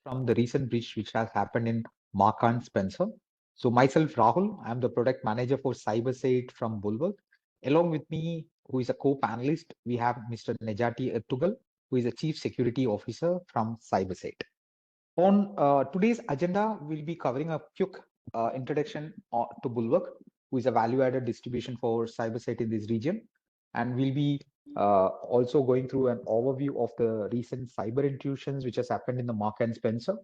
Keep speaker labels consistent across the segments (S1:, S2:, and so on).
S1: from the recent breach which has happened in Mark and Spencer. So myself, Rahul, I'm the product manager for CyberCyte from Bulwark. Along with me, who is a co-panelist, we have Mr. Nejati Ertugal, who is a chief security officer from CyberCyte. On today's agenda, we'll be covering a quick introduction to Bulwark, who is a value-added distribution for CyberCyte in this region. And we'll be also going through an overview of the recent cyber intrusions which has happened in the Mark and Spencer.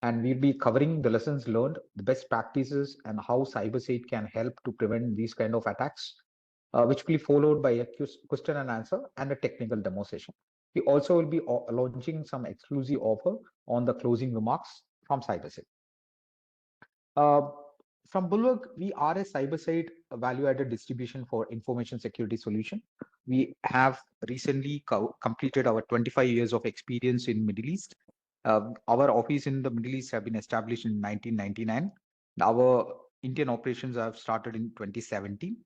S1: And we'll be covering the lessons learned, the best practices, and how CyberCyte can help to prevent these kind of attacks, which will be followed by a question and answer and a technical demo session. We also will be launching some exclusive offer on the closing remarks from CyberCyte. Uh, from Bulwark, we are a CyberCyte value-added distribution for information security solution. We have recently completed our 25 years of experience in Middle East. Our office in the Middle East have been established in 1999. Our Indian operations have started in 2017.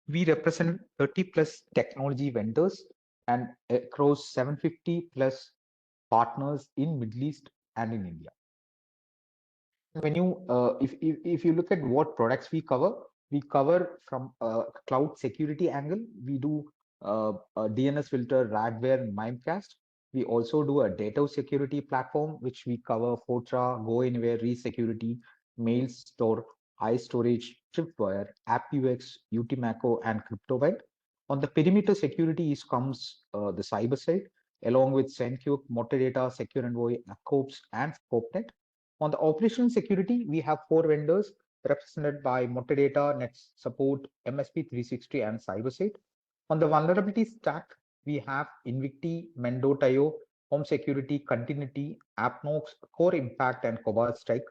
S1: We represent 30 plus technology vendors and across 750 plus partners in Middle East and in India. When you if you look at what products we cover from a cloud security angle. We do a DNS filter, Radware, Mimecast. We also do a data security platform, which we cover Fortra, Go Anywhere, Resecurity, Mail Store, iStorage, Tripwire, AppUX, UTMACO, and CryptoWide. On the perimeter security comes the CyberCyte, along with SendQuick, Metadata, Secure Envoy, Accops, and ScopeNet. On the operational security, we have 4 vendors represented by Metadata, Net Support, MSP360, and CyberCyte. On the vulnerability stack, we have Invicti, Mendo.io, Home Security, Continuity, AppNox, Core Impact, and Cobalt Strike.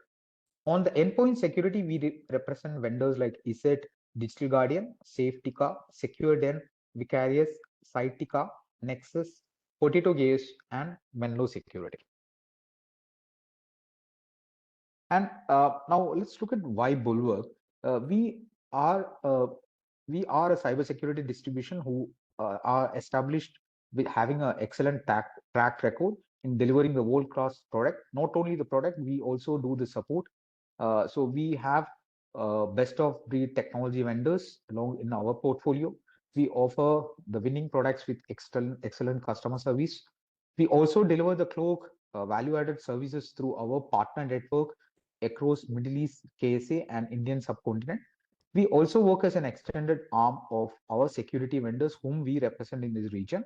S1: On the endpoint security, we represent vendors like ESET, Digital Guardian, SafeTika, SecureDen, Vicarious, Sitetika, Nexus, Potato Gaze, and Menlo Security. And now let's look at why Bulwark. We are a cybersecurity distribution who are established with having an excellent track record in delivering the world-class product. Not only the product, we also do the support. So we have best of breed technology vendors along in our portfolio. We offer the winning products with excellent customer service. We also deliver the cloak value-added services through our partner network across Middle East, KSA, and Indian subcontinent. We also work as an extended arm of our security vendors whom we represent in this region,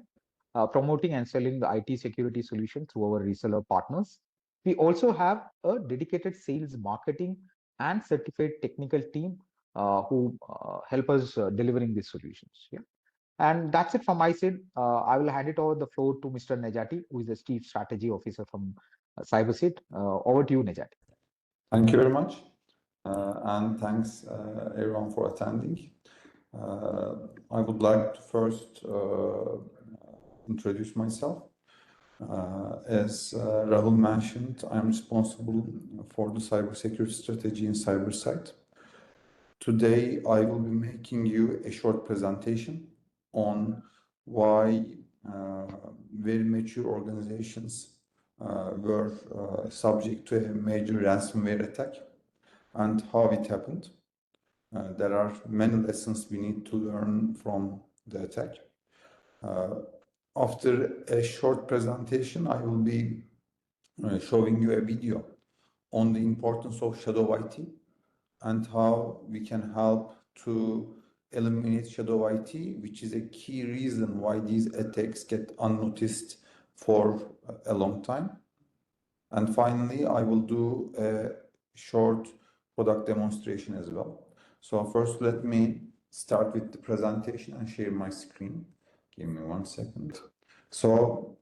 S1: promoting and selling the IT security solution through our reseller partners. We also have a dedicated sales, marketing, and certified technical team who help us delivering these solutions. Yeah. And that's it from my side. I will hand it over the floor to Mr. Nejati, who is the Chief Strategy Officer from CyberCyte. Over to you, Nejati.
S2: Thank you very much. And thanks everyone for attending. I would like to first introduce myself. As Rahul mentioned, I'm responsible for the cybersecurity strategy in CyberCyte. Today, I will be making you a short presentation on why very mature organizations were subject to a major ransomware attack and how it happened. There are many lessons we need to learn from the attack. After a short presentation, I will be showing you a video on the importance of shadow IT and how we can help to eliminate shadow IT, which is a key reason why these attacks get unnoticed for a long time. And finally, I will do a short product demonstration as well. So first, let me start with the presentation and share my screen. Give me 1 second. So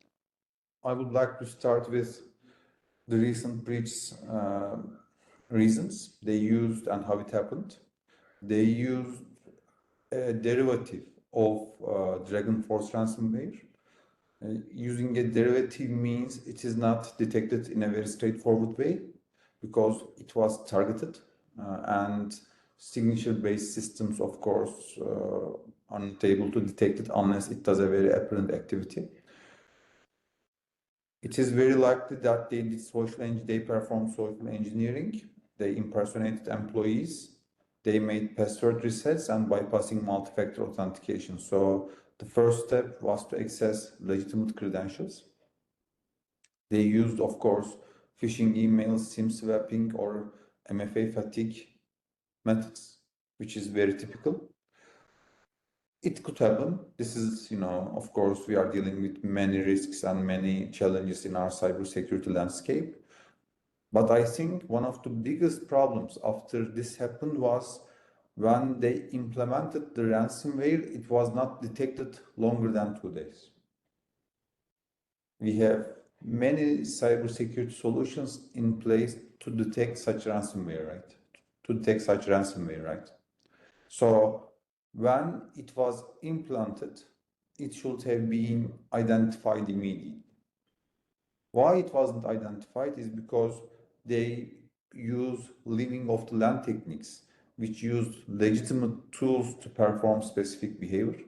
S2: I would like to start with the recent breach reasons they used and how it happened. They used a derivative of Dragon-Force ransomware. Using a derivative means it is not detected in a very straightforward way because it was targeted and signature-based systems, of course, are not able to detect it unless it does a very apparent activity. It is very likely that they performed social engineering, they impersonated employees, they made password resets and bypassing multi-factor authentication. So the first step was to access legitimate credentials. They used, of course, phishing emails, SIM swapping, or MFA fatigue methods, which is very typical. It could happen. This is, of course, we are dealing with many risks and many challenges in our cybersecurity landscape. But I think one of the biggest problems after this happened was when they implemented the ransomware, it was not detected longer than 2 days. We have many cybersecurity solutions in place to detect such ransomware, right? So when it was implanted, it should have been identified immediately. Why it wasn't identified is because they use living off the land techniques, which use legitimate tools to perform specific behavior,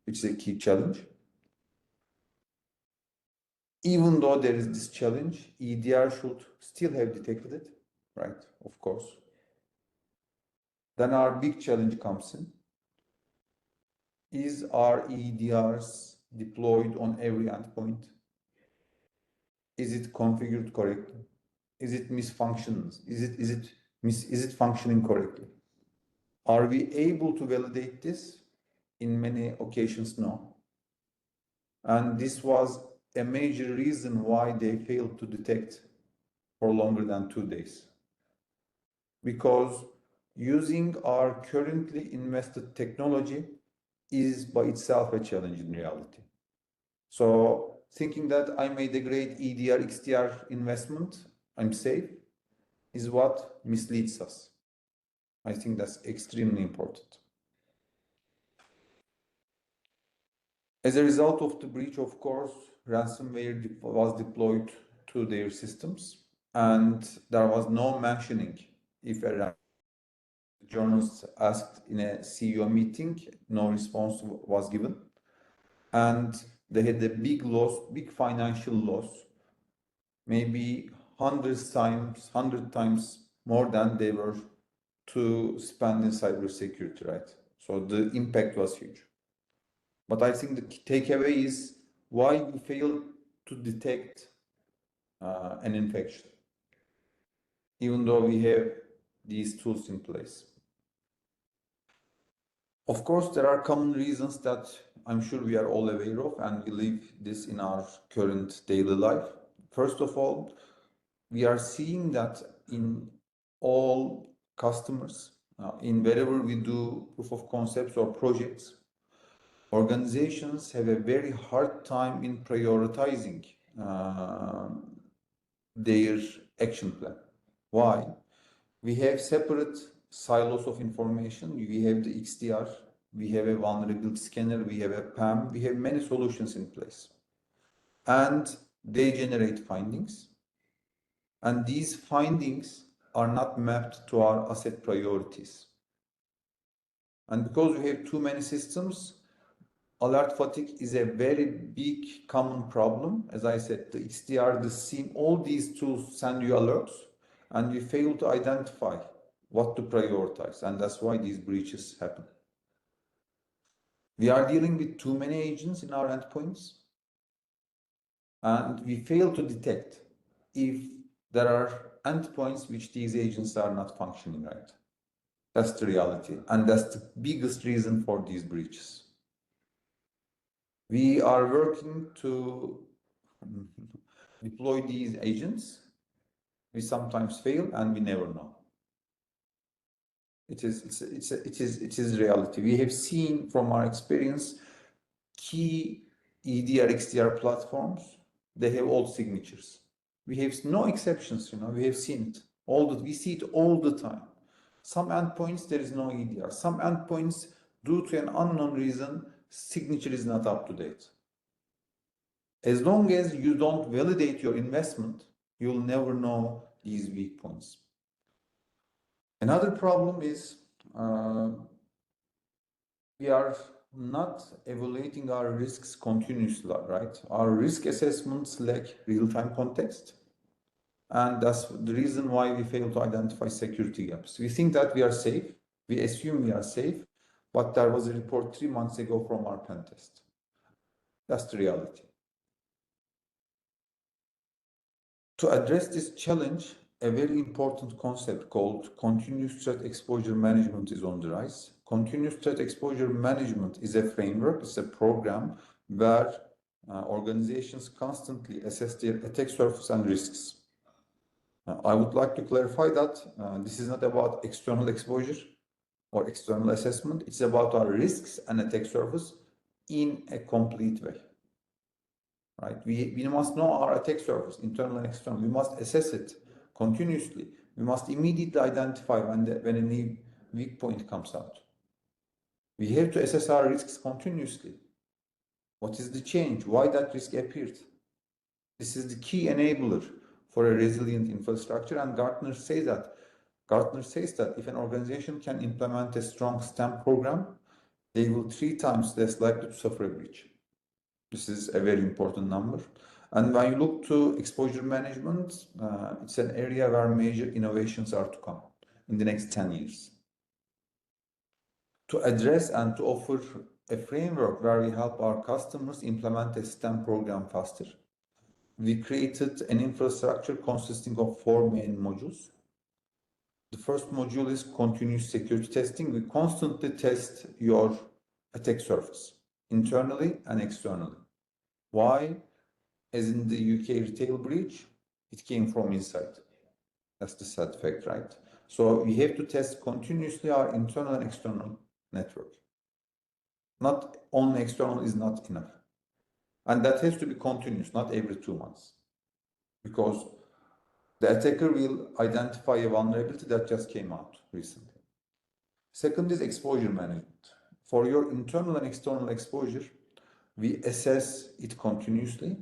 S2: which is a key challenge. Even though there is this challenge, EDR should still have detected it, right? Of course. Then our big challenge comes in. Is our EDRs deployed on every endpoint? Is it configured correctly? Is it misfunctions? Is it functioning correctly? Are we able to validate this? In many occasions, no. And this was a major reason why they failed to detect for longer than 2 days. Because using our currently invested technology is by itself a challenge in reality. So thinking that I made a great EDR, XDR investment, I'm safe, is what misleads us. I think that's extremely important. As a result of the breach, of course, ransomware was deployed to their systems, and there was no mentioning if a journalist asked in a CEO meeting, no response was given, and they had a big loss, big financial loss, maybe 100 times more than they were to spend in cybersecurity, right? So the impact was huge. But I think the takeaway is why we fail to detect an infection, even though we have these tools in place. Of course, there are common reasons that I'm sure we are all aware of, and we live this in our current daily life. First of all, we are seeing that in all customers, in wherever we do proof of concepts or projects, organizations have a very hard time in prioritizing their action plan. Why? We have separate silos of information. We have the XDR, we have a vulnerability scanner, we have a PAM, we have many solutions in place. And they generate findings. And these findings are not mapped to our asset priorities. And because we have too many systems, alert fatigue is a very big common problem. As I said, the XDR, the SIEM, all these tools send you alerts, and we fail to identify what to prioritize, and that's why these breaches happen. We are dealing with too many agents in our endpoints, and we fail to detect if there are endpoints which these agents are not functioning right. That's the reality, and that's the biggest reason for these breaches. We are working to deploy these agents. We sometimes fail, and we never know. It is reality. We have seen from our experience key EDR, XDR platforms, they have all signatures. We have no exceptions, we have seen it. We see it all the time. Some endpoints, there is no EDR. Some endpoints, due to an unknown reason, signature is not up to date. As long as you don't validate your investment, you'll never know these weak points. Another problem is we are not evaluating our risks continuously, right? Our risk assessments lack real-time context, and that's the reason why we fail to identify security gaps. We think that we are safe, we assume we are safe, but there was a report 3 months ago from our pen test. That's the reality. To address this challenge, a very important concept called continuous threat exposure management is on the rise. Continuous threat exposure management is a framework, it's a program where organizations constantly assess their attack surface and risks. I would like to clarify that this is not about external exposure or external assessment, it's about our risks and attack surface in a complete way. Right? We must know our attack surface, internal and external. We must assess it continuously. We must immediately identify when a new weak point comes out. We have to assess our risks continuously. What is the change? Why that risk appeared? This is the key enabler for a resilient infrastructure, and Gartner says that if an organization can implement a strong STEM program, they will 3 times less likely to suffer a breach. This is a very important number. And when you look to exposure management, it's an area where major innovations are to come in the next 10 years. To address and to offer a framework where we help our customers implement a STEM program faster, we created an infrastructure consisting of 4 main modules. The first module is continuous security testing. We constantly test your attack surface, internally and externally. Why? As in the UK retail breach, it came from inside. That's the sad fact, right? So we have to test continuously our internal and external network. Not only external is not enough. And that has to be continuous, not every 2 months. Because the attacker will identify a vulnerability that just came out recently. Second is exposure management. For your internal and external exposure, we assess it continuously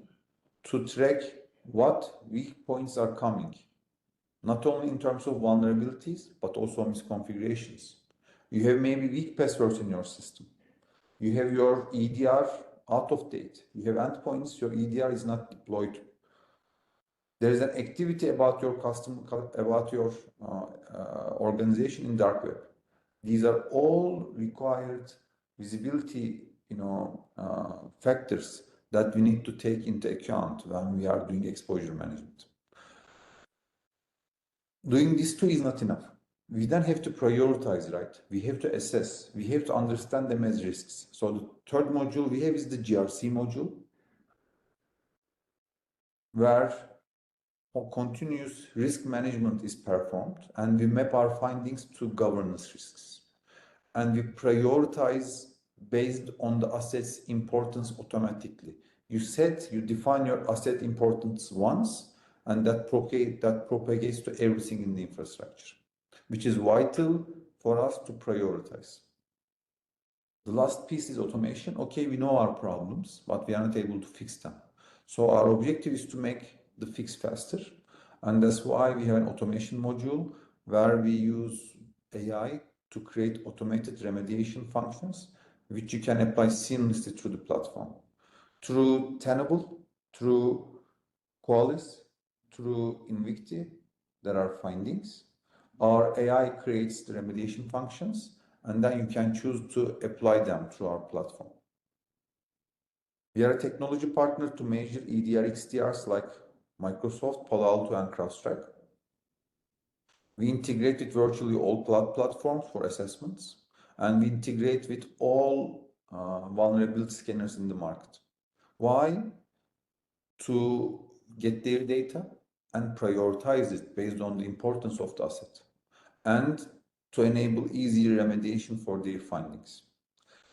S2: to track what weak points are coming, not only in terms of vulnerabilities, but also misconfigurations. You have maybe weak passwords in your system. You have your EDR out of date. You have endpoints, your EDR is not deployed. There is an activity about your organization in dark web. These are all required visibility, factors that we need to take into account when we are doing exposure management. Doing these two is not enough. We then have to prioritize, right? We have to assess. We have to understand them as risks. So the third module we have is the GRC module, where continuous risk management is performed, and we map our findings to governance risks. And we prioritize based on the asset's importance automatically. You define your asset importance once, and that propagates to everything in the infrastructure, which is vital for us to prioritize. The last piece is automation. Okay, we know our problems, but we are not able to fix them. So our objective is to make the fix faster, and that's why we have an automation module where we use AI to create automated remediation functions, which you can apply seamlessly through the platform. Through Tenable, through Qualys, through Invicti, there are findings. Our AI creates the remediation functions, and then you can choose to apply them through our platform. We are a technology partner to major EDR XDRs like Microsoft, Palo Alto, and CrowdStrike. We integrate with virtually all cloud platforms for assessments, and we integrate with all vulnerability scanners in the market. Why? To get their data and prioritize it based on the importance of the asset, and to enable easy remediation for their findings.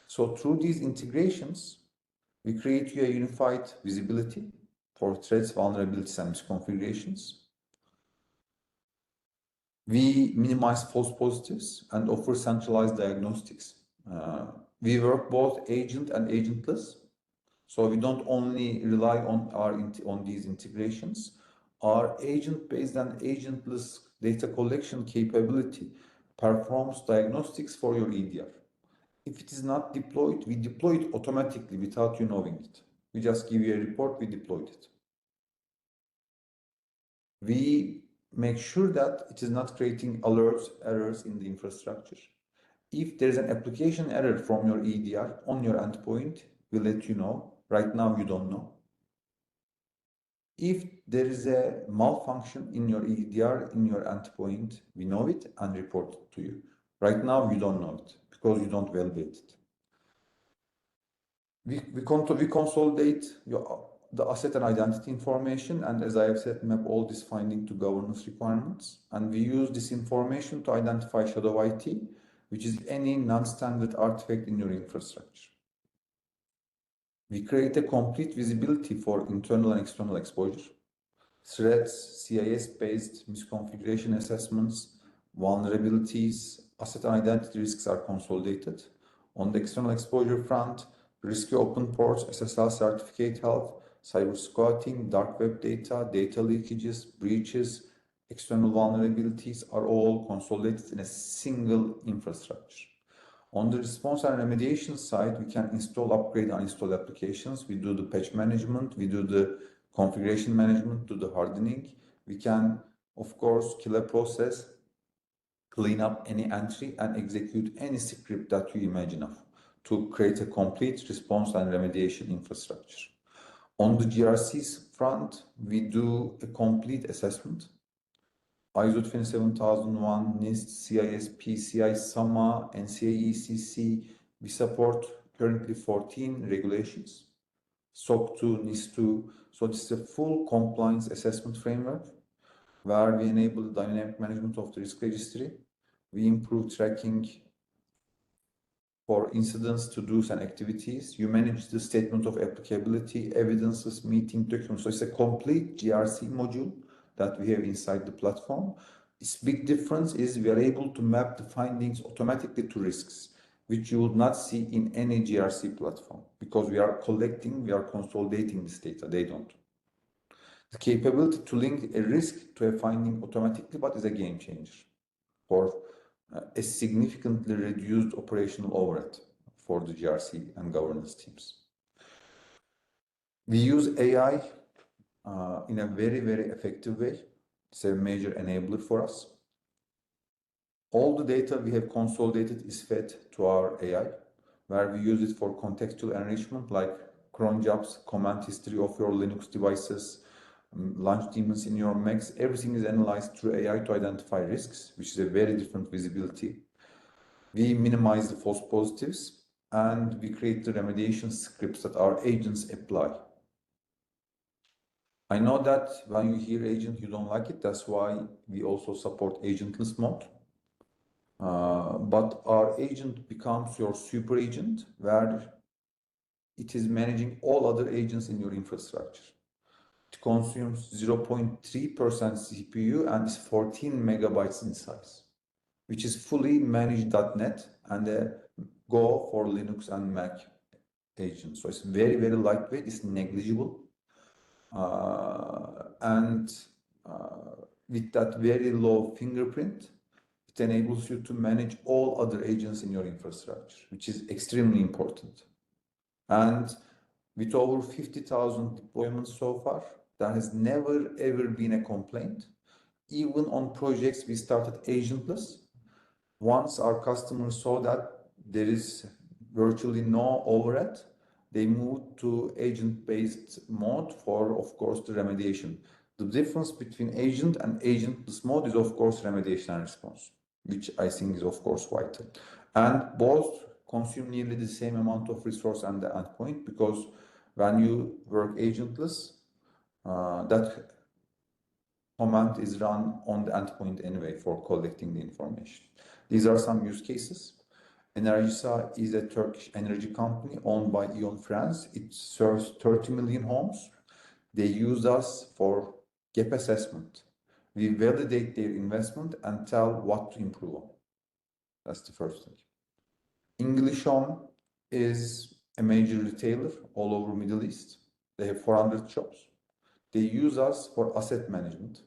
S2: So through these integrations, we create a unified visibility for threats, vulnerabilities, and misconfigurations. We minimize false positives and offer centralized diagnostics. We work both agent and agentless, so we don't only rely on these integrations. Our agent-based and agentless data collection capability performs diagnostics for your EDR if it is not deployed, we deploy it automatically without you knowing it. We just give you a report, we deployed it. We make sure that it is not creating alerts, errors in the infrastructure. If there is an application error from your EDR on your endpoint, we'll let you know. Right now, you don't know. If there is a malfunction in your EDR, in your endpoint, we know it and report it to you. Right now, you don't know it because you don't validate it. We consolidate the asset and identity information, and as I have said, map all this finding to governance requirements. And we use this information to identify shadow IT, which is any non-standard artifact in your infrastructure. We create a complete visibility for internal and external exposure. Threats, CIS-based misconfiguration assessments, vulnerabilities, asset and identity risks are consolidated. On the external exposure front, risky open ports, SSL certificate health, cyber squatting, dark web data, data leakages, breaches, external vulnerabilities are all consolidated in a single infrastructure. On the response and remediation side, we can install, upgrade, and uninstall applications. We do the patch management, we do the configuration management, do the hardening. We can, of course, kill a process, clean up any entry, and execute any script that you imagine of to create a complete response and remediation infrastructure. On the GRC's front, we do a complete assessment. ISO 27001, NIST, CIS, PCI, SAMA, NCA ECC. We support currently 14 regulations, SOC 2, NIST 2. So this is a full compliance assessment framework where we enable the dynamic management of the risk registry. We improve tracking for incidents, to-dos, and activities. You manage the statement of applicability, evidences, meeting documents. So it's a complete GRC module that we have inside the platform. Its big difference is we are able to map the findings automatically to risks, which you would not see in any GRC platform because we are collecting, we are consolidating this data. They don't. The capability to link a risk to a finding automatically, but is a game changer for a significantly reduced operational overhead for the GRC and governance teams. We use AI in a very, very effective way. It's a major enabler for us. All the data we have consolidated is fed to our AI, where we use it for contextual enrichment like cron jobs, command history of your Linux devices, launch daemons in your Macs. Everything is analyzed through AI to identify risks, which is a very different visibility. We minimize the false positives, and we create the remediation scripts that our agents apply. I know that when you hear agent, you don't like it. That's why we also support agentless mode. But our agent becomes your super agent, where it is managing all other agents in your infrastructure. It consumes 0.3% CPU and is 14 megabytes in size, which is fully managed .NET and a Go for Linux and Mac agent. So it's very, very lightweight, it's negligible. With that very low fingerprint, it enables you to manage all other agents in your infrastructure, which is extremely important. And with over 50,000 deployments so far, there has never ever been a complaint. Even on projects we started agentless, once our customers saw that there is virtually no overhead, they moved to agent-based mode for, of course, the remediation. The difference between agent and agentless mode is, of course, remediation and response, which I think is, of course, vital. And both consume nearly the same amount of resource and the endpoint, because when you work agentless, that command is run on the endpoint anyway for collecting the information. These are some use cases. Enerjisa is a Turkish energy company owned by E.ON France. It serves 30 million homes. They use us for gap assessment. We validate their investment and tell what to improve on. That's the first thing. English Home is a major retailer all over Middle East. They have 400 shops. They use us for asset management.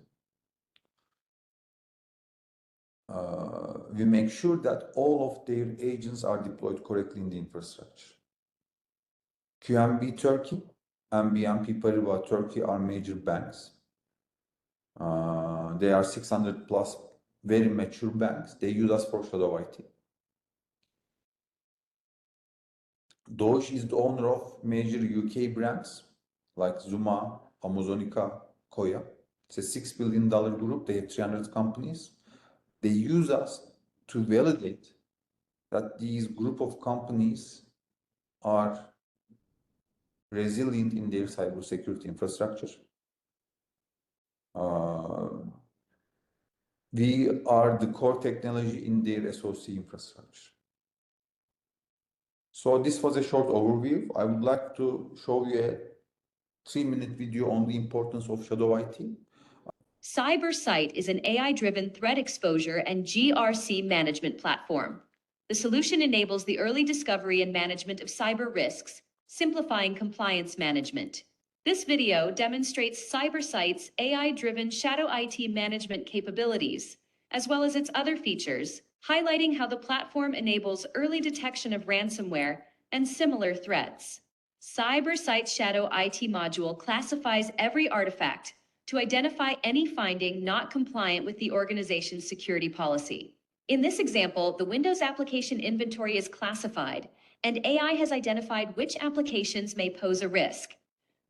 S2: we make sure that all of their agents are deployed correctly in the infrastructure. QNB Turkey and BNP Paribas Turkey are major banks. They are 600 plus very mature banks. They use us for shadow IT. Deutsche is the owner of major UK brands like Zuma, Amazonica, Koya. It's a $6 billion group. They have 300 companies. They use us to validate that these group of companies are resilient in their cybersecurity infrastructure. We are the core technology in their SOC infrastructure. So this was a short overview. I would like to show you a 3-minute video on the importance of shadow IT.
S3: CyberCyte is an AI-driven threat exposure and GRC management platform. The solution enables the early discovery and management of cyber risks, simplifying compliance management. This video demonstrates CyberCyte's AI-driven shadow IT management capabilities, as well as its other features, highlighting how the platform enables early detection of ransomware and similar threats. CyberCyte's shadow IT module classifies every artifact to identify any finding not compliant with the organization's security policy. In this example, the Windows application inventory is classified, and AI has identified which applications may pose a risk.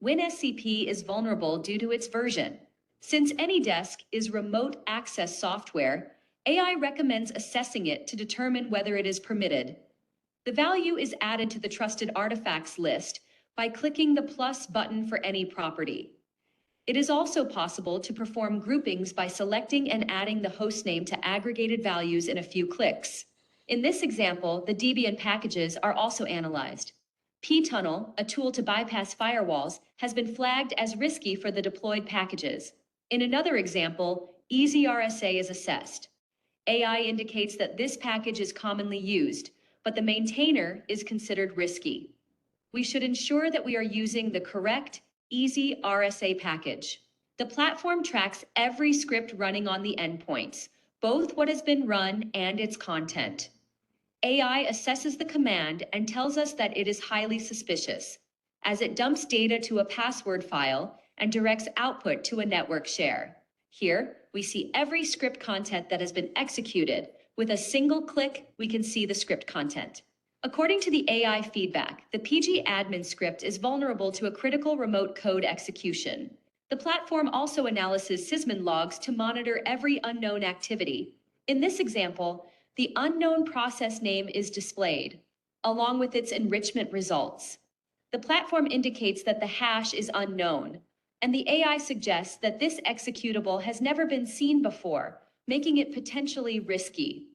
S3: WinSCP is vulnerable due to its version. Since AnyDesk is remote access software, AI recommends assessing it to determine whether it is permitted. The value is added to the trusted artifacts list by clicking the plus button for any property. It is also possible to perform groupings by selecting and adding the hostname to aggregated values in a few clicks. In this example, the Debian packages are also analyzed. ptunnel, a tool to bypass firewalls, has been flagged as risky for the deployed packages. In another example, EasyRSA is assessed. AI indicates that this package is commonly used, but the maintainer is considered risky. We should ensure that we are using the correct EasyRSA package. The platform tracks every script running on the endpoints, both what has been run and its content. AI assesses the command and tells us that it is highly suspicious, as it dumps data to a password file and directs output to a network share. Here, we see every script content that has been executed. With a single click, we can see the script content. According to the AI feedback, the PG admin script is vulnerable to a critical remote code execution. The platform also analyzes sysmin logs to monitor every unknown activity. In this example, the unknown process name is displayed, along with its enrichment results. The platform indicates that the hash is unknown, and the AI suggests that this executable has never been seen before, making it potentially risky.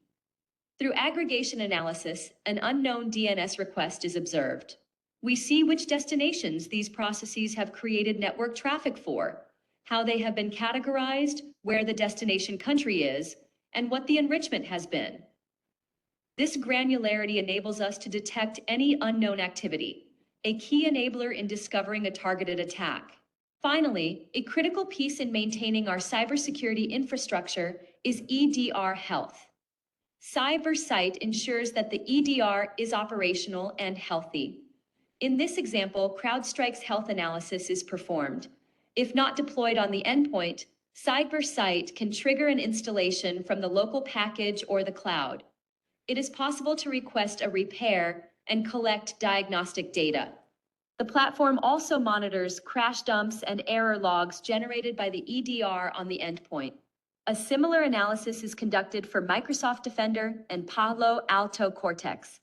S3: Through aggregation analysis, an unknown DNS request is observed. We see which destinations these processes have created network traffic for, how they have been categorized, where the destination country is, and what the enrichment has been. This granularity enables us to detect any unknown activity, a key enabler in discovering a targeted attack. Finally, a critical piece in maintaining our cybersecurity infrastructure is EDR health. CyberCyte ensures that the EDR is operational and healthy. In this example, CrowdStrike's health analysis is performed. If not deployed on the endpoint, CyberCyte can trigger an installation from the local package or the cloud. It is possible to request a repair and collect diagnostic data. The platform also monitors crash dumps and error logs generated by the EDR on the endpoint. A similar analysis is conducted for Microsoft Defender and Palo Alto Cortex.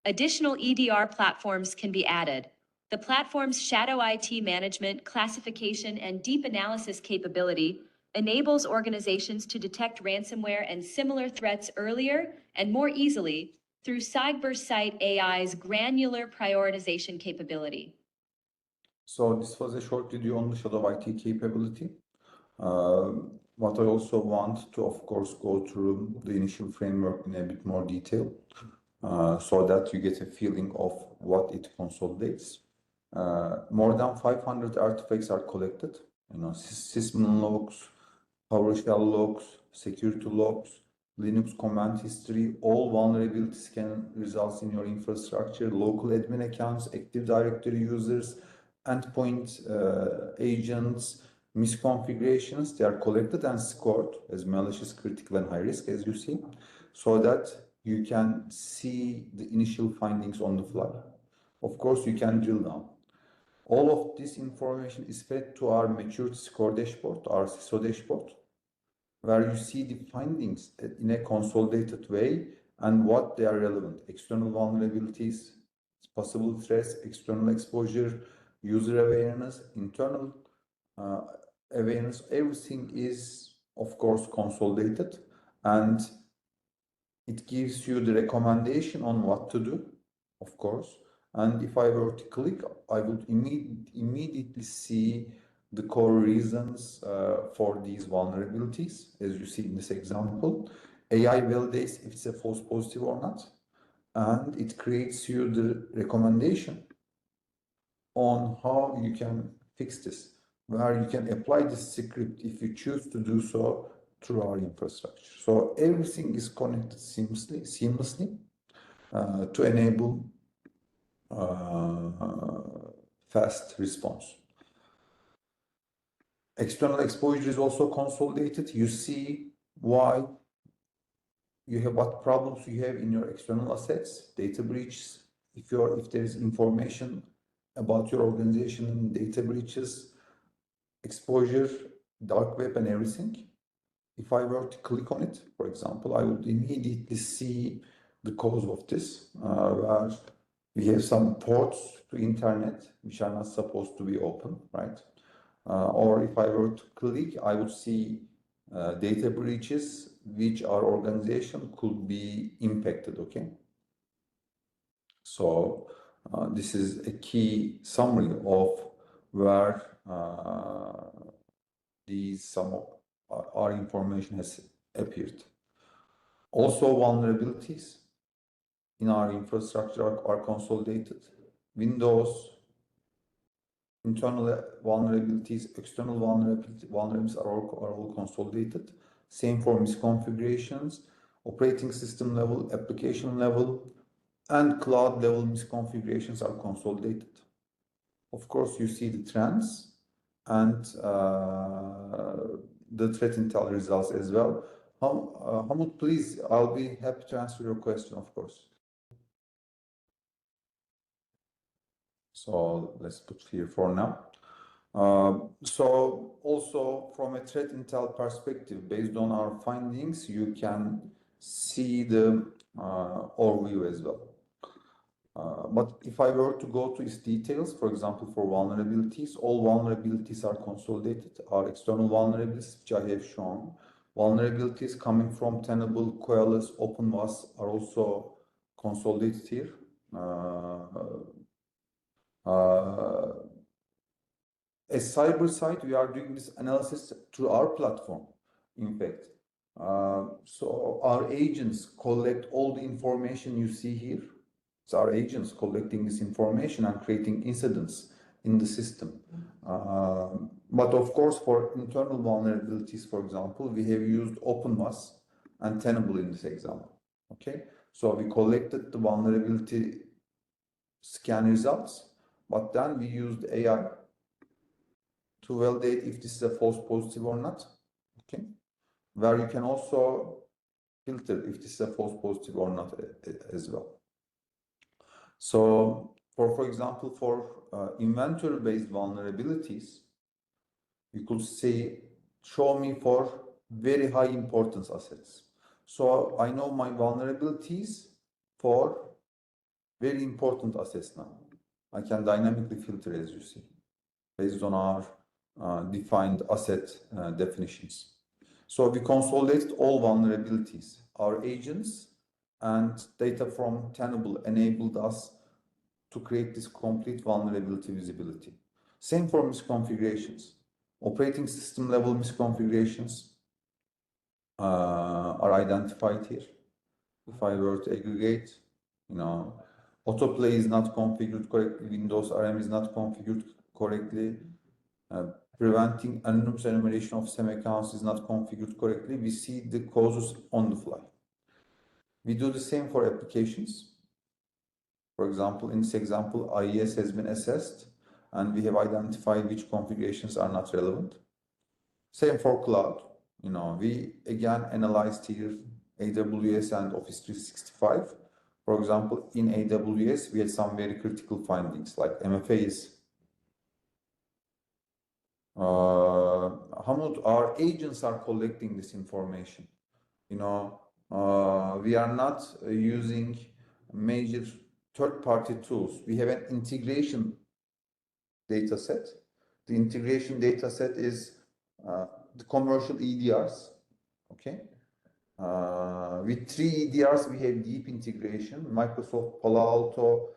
S3: Additional EDR platforms can be added. The platform's shadow IT management, classification, and deep analysis capability enables organizations to detect ransomware and similar threats earlier and more easily through CyberCyte AI's granular prioritization capability.
S2: So this was a short video on the shadow IT capability. What I also want to, of course, go through the initial framework in a bit more detail, so that you get a feeling of what it consolidates. More than 500 artifacts are collected, sysmin logs, PowerShell logs, security logs, Linux command history, all vulnerabilities can result in your infrastructure, local admin accounts, Active Directory users, endpoint agents, misconfigurations. They are collected and scored as malicious, critical, and high risk, as you see, so that you can see the initial findings on the fly. Of course, you can drill down. All of this information is fed to our maturity score dashboard, our CISO dashboard, where you see the findings in a consolidated way and what they are relevant. External vulnerabilities, possible threats, external exposure, user awareness, internal awareness, everything is, of course, consolidated, and it gives you the recommendation on what to do, of course. And if I were to click, I would immediately see the core reasons for these vulnerabilities, as you see in this example. AI validates if it's a false positive or not, and it creates you the recommendation on how you can fix this, where you can apply this script if you choose to do so through our infrastructure. So everything is connected seamlessly to enable fast response. External exposure is also consolidated. You see why you have, what problems you have in your external assets, data breaches. If there is information about your organization and data breaches, exposure, dark web, and everything. If I were to click on it, for example, I would immediately see the cause of this, where we have some ports to internet which are not supposed to be open, right? Or if I were to click, I would see data breaches which our organization could be impacted, okay? So this is a key summary of where some of our information has appeared. Also, vulnerabilities in our infrastructure are consolidated. Windows, internal vulnerabilities, external vulnerabilities are all consolidated. Same for misconfigurations, operating system level, application level, and cloud level misconfigurations are consolidated. Of course, you see the trends and the threat intel results as well. Hamid, please, I'll be happy to answer your question, of course. So let's put here for now. So also from a threat intel perspective, based on our findings, you can see the overview as well. But if I were to go to its details, for example, for vulnerabilities, all vulnerabilities are consolidated. Our external vulnerabilities, which I have shown, vulnerabilities coming from Tenable, Qualys, OpenWAS are also consolidated here. As CyberCyte, we are doing this analysis through our platform, in fact. So our agents collect all the information you see here. It's our agents collecting this information and creating incidents in the system. But of course, for internal vulnerabilities, for example, we have used OpenWAS and Tenable in this example. Okay, so we collected the vulnerability scan results, but then we used AI to validate if this is a false positive or not. Okay, where you can also filter if this is a false positive or not as well. So for example, for inventory-based vulnerabilities, you could say, show me for very high importance assets. So I know my vulnerabilities for very important assets now. I can dynamically filter, as you see, based on our defined asset definitions. So we consolidated all vulnerabilities. Our agents and data from Tenable enabled us to create this complete vulnerability visibility. Same for misconfigurations. Operating system level misconfigurations are identified here. If I were to aggregate, autoplay is not configured correctly, Windows RM is not configured correctly, preventing anonymous enumeration of SAM accounts is not configured correctly, we see the causes on the fly. We do the same for applications. For example, in this example, IES has been assessed and we have identified which configurations are not relevant. Same for cloud. We again analyzed here AWS and Office 365. For example, in AWS, we had some very critical findings like MFAs. Hamid, our agents are collecting this information. We are not using major third-party tools. We have an integration data set. The integration data set is the commercial EDRs, okay? With 3 EDRs, we have deep integration. Microsoft, Palo Alto,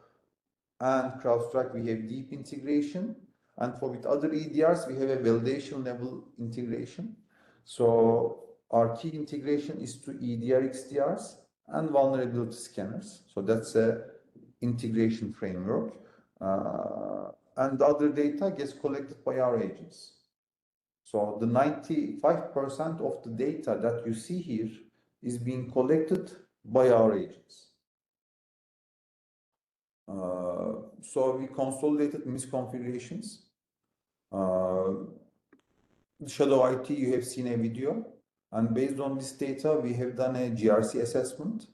S2: and CrowdStrike, we have deep integration. And with other EDRs, we have a validation level integration. So our key integration is to EDR XDRs and vulnerability scanners. So that's a integration framework. And the other data gets collected by our agents. So the 95% of the data that you see here is being collected by our agents. So we consolidated misconfigurations. Shadow IT, you have seen a video, and based on this data, we have done a GRC assessment.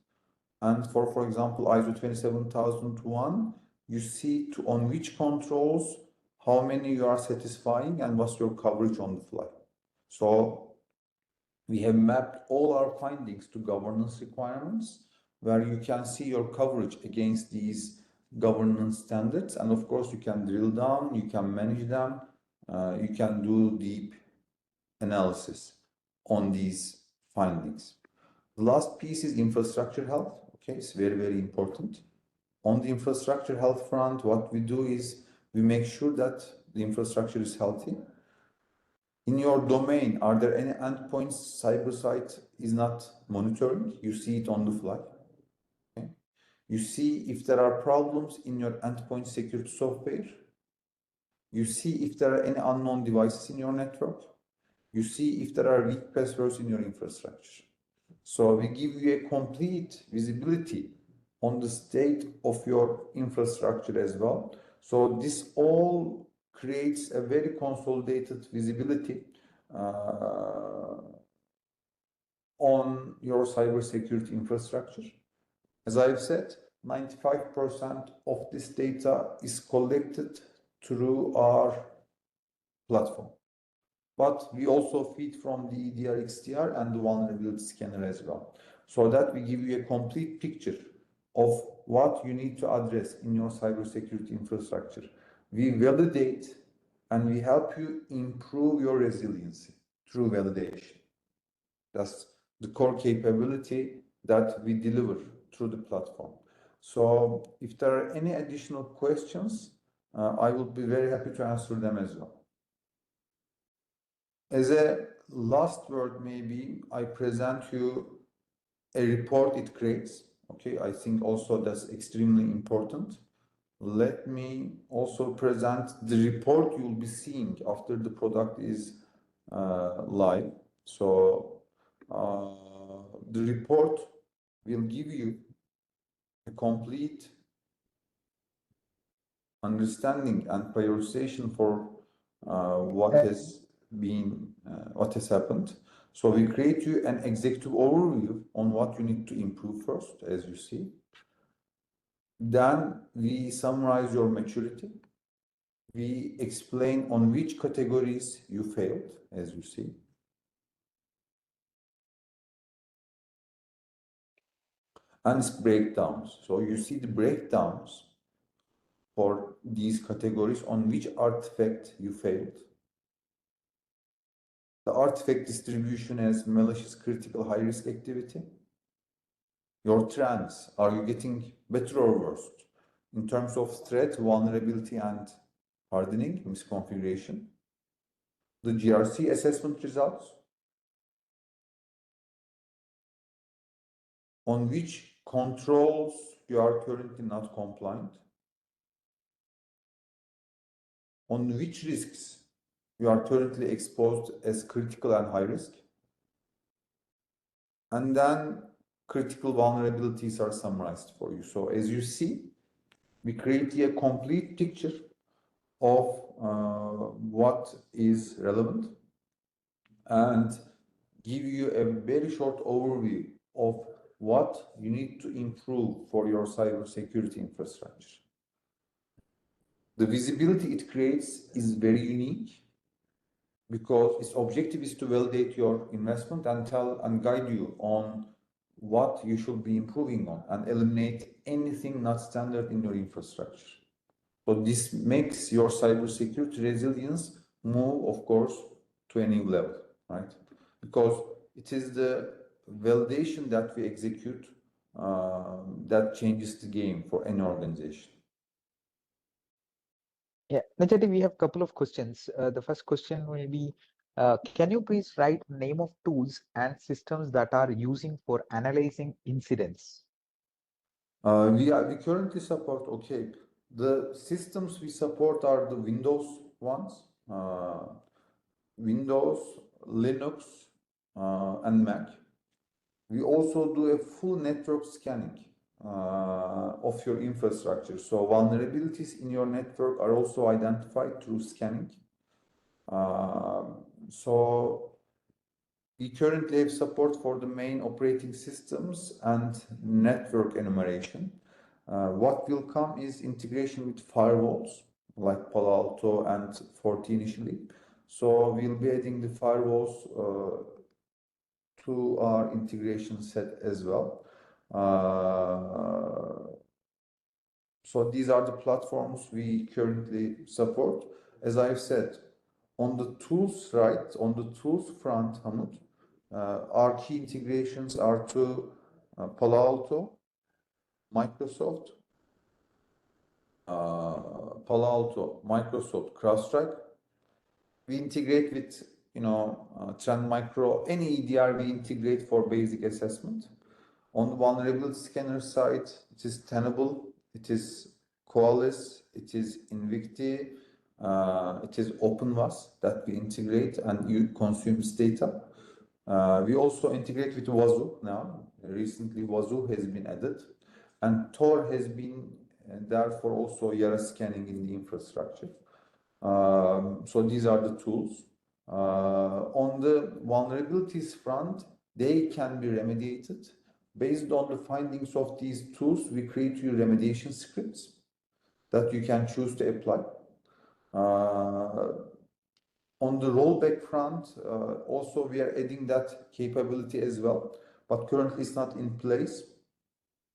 S2: And for example, ISO 27001, you see on which controls, how many you are satisfying, and what's your coverage on the fly. So we have mapped all our findings to governance requirements, where you can see your coverage against these governance standards. And of course, you can drill down, you can manage them, you can do deep analysis on these findings. The last piece is infrastructure health. Okay, it's very, very important. On the infrastructure health front, what we do is we make sure that the infrastructure is healthy. In your domain, are there any endpoints CyberCyte is not monitoring? You see it on the fly. Okay. You see if there are problems in your endpoint security software. You see if there are any unknown devices in your network. You see if there are weak passwords in your infrastructure. So we give you a complete visibility on the state of your infrastructure as well. So this all creates a very consolidated visibility on your cybersecurity infrastructure. As I've said, 95% of this data is collected through our platform. But we also feed from the EDR XDR and the vulnerability scanner as well, so that we give you a complete picture of what you need to address in your cybersecurity infrastructure. We validate and we help you improve your resiliency through validation. That's the core capability that we deliver through the platform. So if there are any additional questions, I will be very happy to answer them as well. As a last word, maybe I present you a report it creates. Okay, I think also that's extremely important. Let me also present the report you'll be seeing after the product is live. So the report will give you a complete understanding and prioritization for what has happened. So we create you an executive overview on what you need to improve first, as you see. Then we summarize your maturity. We explain on which categories you failed, as you see. And it's breakdowns. So you see the breakdowns for these categories on which artifact you failed. The artifact distribution as malicious, critical, high-risk activity. Your trends, are you getting better or worse? In terms of threat, vulnerability, and hardening, misconfiguration. The GRC assessment results. On which controls you are currently not compliant. On which risks you are currently exposed as critical and high risk. And then critical vulnerabilities are summarized for you. So as you see, we create a complete picture of what is relevant and give you a very short overview of what you need to improve for your cybersecurity infrastructure. The visibility it creates is very unique because its objective is to validate your investment and tell and guide you on what you should be improving on and eliminate anything not standard in your infrastructure. So this makes your cybersecurity resilience move, of course, to a new level, right? Because it is the validation that we execute that changes the game for any organization.
S1: Yeah, Najati, we have a couple of questions. The first question will be, can you please write name of tools and systems that are using for analyzing incidents?
S2: We currently support, okay, the systems we support are the Windows ones, Windows, Linux, and Mac. We also do a full network scanning of your infrastructure. So vulnerabilities in your network are also identified through scanning. So we currently have support for the main operating systems and network enumeration. What will come is integration with firewalls like Palo Alto and Forti initially. So we'll be adding the firewalls to our integration set as well. So these are the platforms we currently support. As I've said, on the tools front, Hamid, our key integrations are to Palo Alto, Microsoft, CrowdStrike. We integrate with, Trend Micro, any EDR we integrate for basic assessment. On the vulnerability scanner side, it is Tenable, it is Qualys, it is Invicti, it is OpenVAS that we integrate and you consume this data. We also integrate with Wazoo now. Recently, Wazoo has been added, and Tor has been there for also Yara scanning in the infrastructure. So these are the tools. On the vulnerabilities front, they can be remediated. Based on the findings of these tools, we create you remediation scripts that you can choose to apply. On the rollback front, also we are adding that capability as well, but currently it's not in place.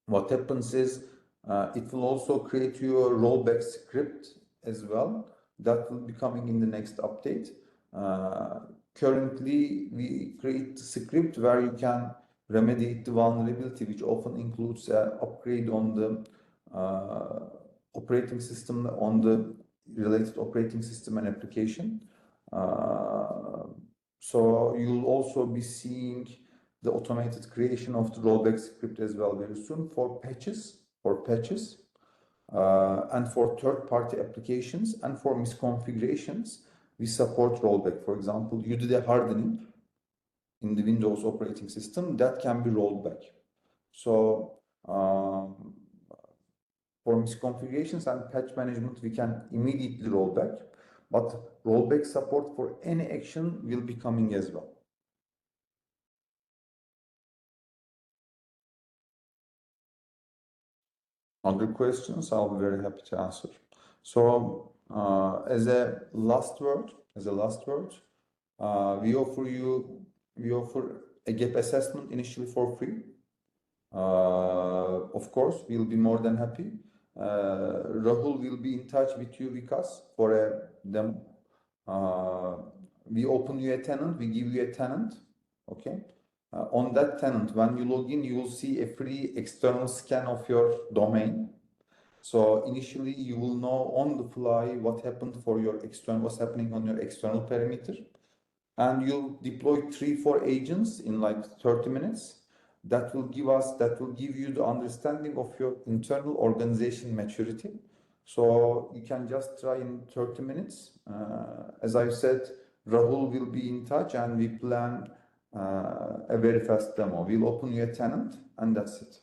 S2: What happens is it will also create you a rollback script as well that will be coming in the next update. Currently, we create a script where you can remediate the vulnerability, which often includes an upgrade on the operating system, on the related operating system and application. So you'll also be seeing the automated creation of the rollback script as well very soon for patches, and for third-party applications and for misconfigurations. We support rollback. For example, you did a hardening in the Windows operating system that can be rolled back. So for misconfigurations and patch management, we can immediately roll back, but rollback support for any action will be coming as well. Other questions, I'll be very happy to answer. So as a last word, we offer a gap assessment initially for free. Of course, we'll be more than happy. Rahul will be in touch with you, Vikas, for a demo. We open you a tenant, we give you a tenant, okay? On that tenant, when you log in, you will see a free external scan of your domain. So initially, you will know on the fly what happened for your external, what's happening on your external perimeter, and you'll deploy 3-4 agents in like 30 minutes. That will give you the understanding of your internal organization maturity. So you can just try in 30 minutes. As I said, Rahul will be in touch and we plan a very fast demo. We'll open you a tenant and that's it.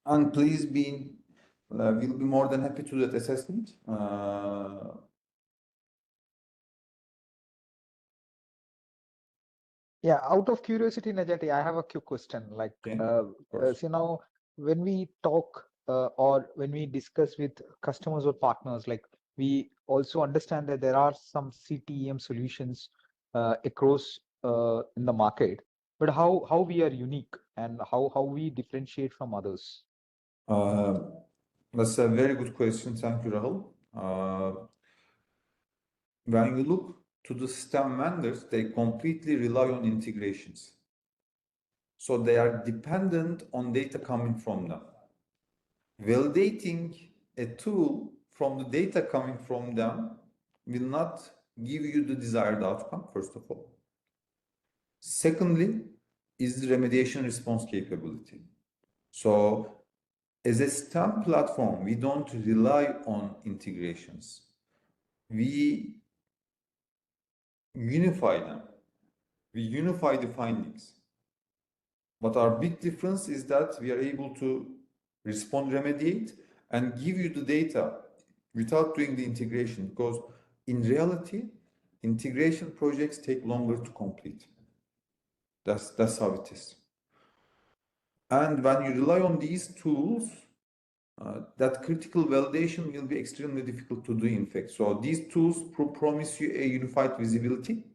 S2: And please we'll be more than happy to do that assessment.
S1: Yeah, out of curiosity, Najati, I have a quick question. Like,
S2: Okay, of course.
S1: so now when we talk or when we discuss with customers or partners, like we also understand that there are some CTEM solutions across in the market, but how we are unique and how we differentiate from others?
S2: That's a very good question. Thank you, Rahul. When you look to the system vendors, they completely rely on integrations. So they are dependent on data coming from them. Validating a tool from the data coming from them will not give you the desired outcome, first of all. Secondly, is the remediation response capability. So as a STEM platform, we don't rely on integrations. We unify them. We unify the findings. But our big difference is that we are able to respond, remediate, and give you the data without doing the integration, because in reality, integration projects take longer to complete. That's how it is. And when you rely on these tools, that critical validation will be extremely difficult to do, in fact. So these tools promise you a unified visibility,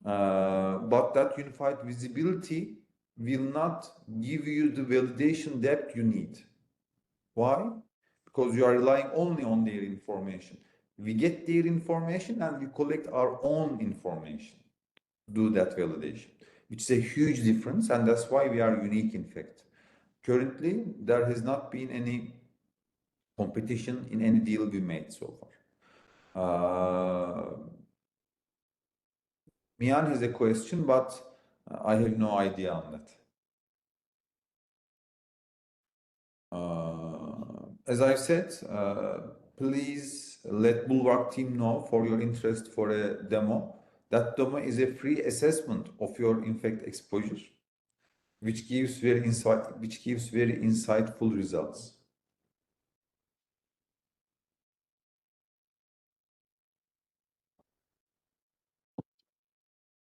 S2: but that unified visibility will not give you the validation depth you need. Why? Because you are relying only on their information. We get their information and we collect our own information, do that validation, which is a huge difference, and that's why we are unique, in fact. Currently, there has not been any competition in any deal we made so far. Mian has a question, but I have no idea on that. As I said, please let Bulwark team know for your interest for a demo. That demo is a free assessment of your infect exposure, which gives very insightful results.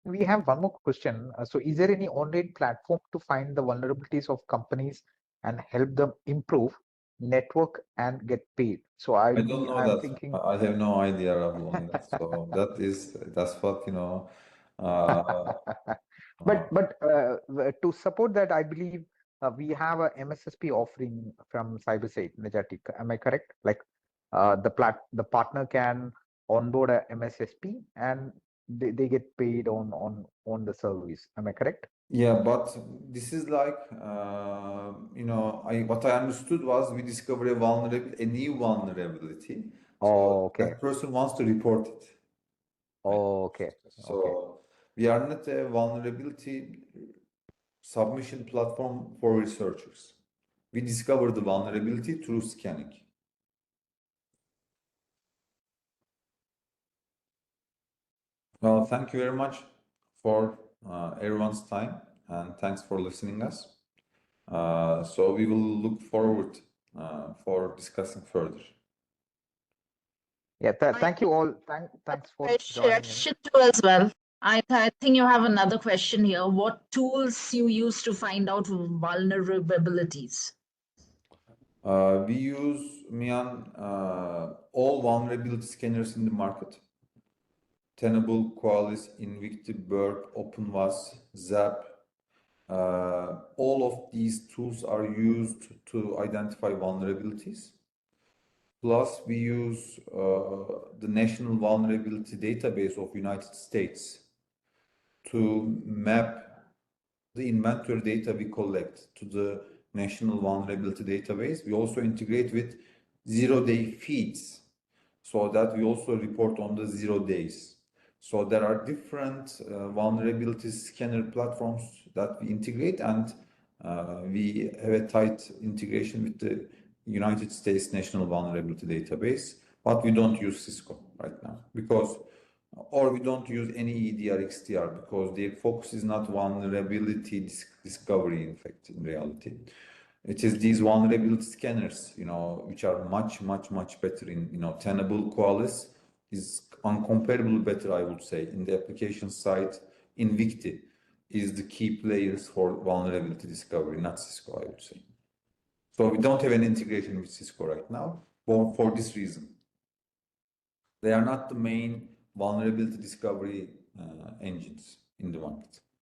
S1: We have one more question. So is there any online platform to find the vulnerabilities of companies and help them improve network and get paid? So
S2: I don't know
S1: I'm
S2: that.
S1: thinking.
S2: I have no idea on that. So that's what, you know.
S1: But to support that, I believe we have a MSSP offering from CyberCyte, Najati. Am I correct? Like the partner can onboard a MSSP and they get paid on the service. Am I correct?
S2: Yeah, but this is like, you know, what I understood was we discover a new vulnerability. So
S1: Oh, okay.
S2: that person wants to report it.
S1: Oh, okay.
S2: So
S1: Okay.
S2: we are not a vulnerability submission platform for researchers. We discover the vulnerability through scanning. Well, thank you very much for everyone's time, and thanks for listening us. So we will look forward for discussing further.
S1: Yeah, thank you all. Thanks for joining in.
S4: Question too as well. I think you have another question here. What tools you use to find out vulnerabilities?
S2: We use, Mian, all vulnerability scanners in the market. Tenable, Qualys, Invicti, Burp, OpenVAS, Zap. All of these tools are used to identify vulnerabilities. Plus, we use the National Vulnerability Database of United States to map the inventory data we collect to the National Vulnerability Database. We also integrate with zero-day feeds so that we also report on the 0 days. So there are different vulnerability scanner platforms that we integrate, and we have a tight integration with the United States National Vulnerability Database, but we don't use Cisco right now because, or we don't use any EDR, XDR because their focus is not vulnerability discovery, in fact, in reality. It is these vulnerability scanners, which are much, much, much better in, Tenable, Qualys is uncomparably better, I would say, in the application side. Invicti is the key players for vulnerability discovery, not Cisco, I would say. So we don't have an integration with Cisco right now for this reason. They are not the main vulnerability discovery engines in the market.